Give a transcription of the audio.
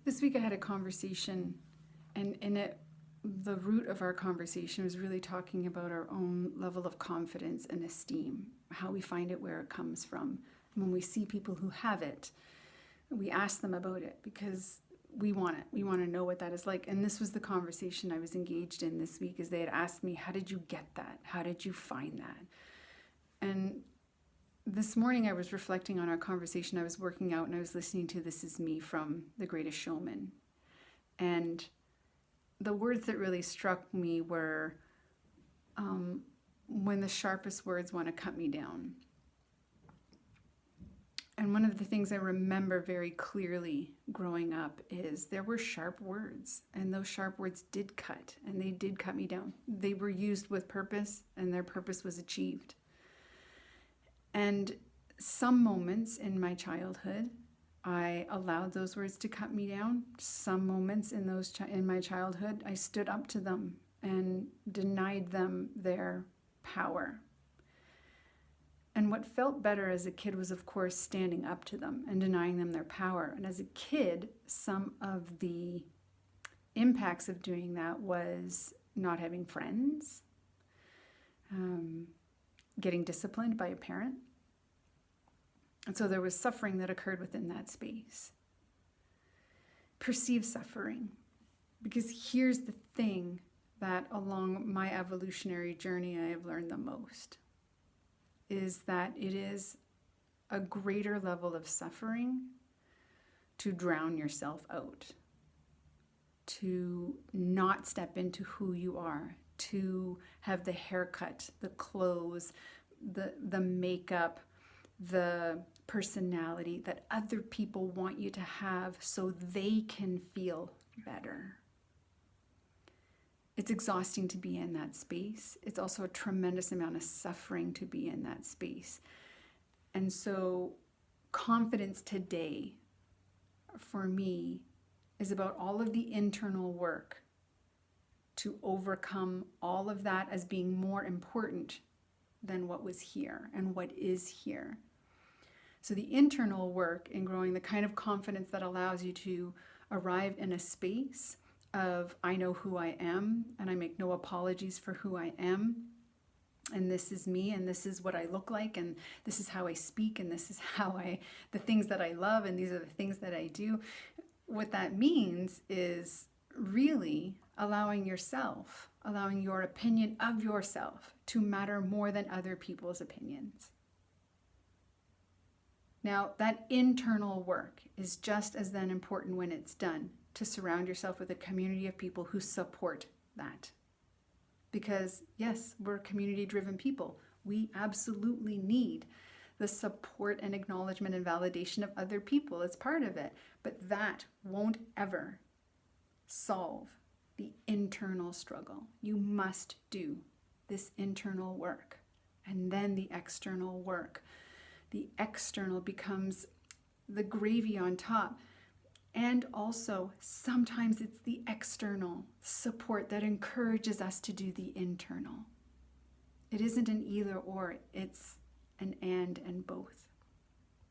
This week I had a conversation, and in it, the root of our conversation was really talking about our own level of confidence and esteem, how we find it, where it comes from. When we see people who have it, we ask them about it because we want it. We want to know what that is like. And this was the conversation I was engaged in this week, is they had asked me, how did you get that? How did you find that? And this morning I was reflecting on our conversation. I was working out and I was listening to This Is Me from The Greatest Showman. And the words that really struck me were, when the sharpest words want to cut me down. And one of the things I remember very clearly growing up is there were sharp words, and those sharp words did cut, and they did cut me down. They were used with purpose, and their purpose was achieved. And some moments in my childhood, I allowed those words to cut me down. Some moments in my childhood, I stood up to them and denied them their power. And what felt better as a kid was, of course, standing up to them and denying them their power. And as a kid, some of the impacts of doing that was not having friends, getting disciplined by a parent. And so there was suffering that occurred within that space. Perceived suffering. Because here's the thing that along my evolutionary journey I have learned the most, is that it is a greater level of suffering to drown yourself out, to not step into who you are, to have the haircut, the clothes, the makeup, the personality that other people want you to have so they can feel better. It's exhausting to be in that space. It's also a tremendous amount of suffering to be in that space. And so confidence today, for me, is about all of the internal work to overcome all of that as being more important than what was here and what is here. So the internal work in growing the kind of confidence that allows you to arrive in a space of, I know who I am and I make no apologies for who I am, and this is me, and this is what I look like, and this is how I speak, and this is the things that I love, and these are the things that I do. What that means is really allowing your opinion of yourself to matter more than other people's opinions. Now, that internal work is just as then important when it's done, to surround yourself with a community of people who support that. Because yes, we're community-driven people. We absolutely need the support and acknowledgement and validation of other people. It's part of it. But that won't ever solve the internal struggle. You must do this internal work, and then the external work. The external becomes the gravy on top. And also, sometimes it's the external support that encourages us to do the internal. It isn't an either or, it's an and both.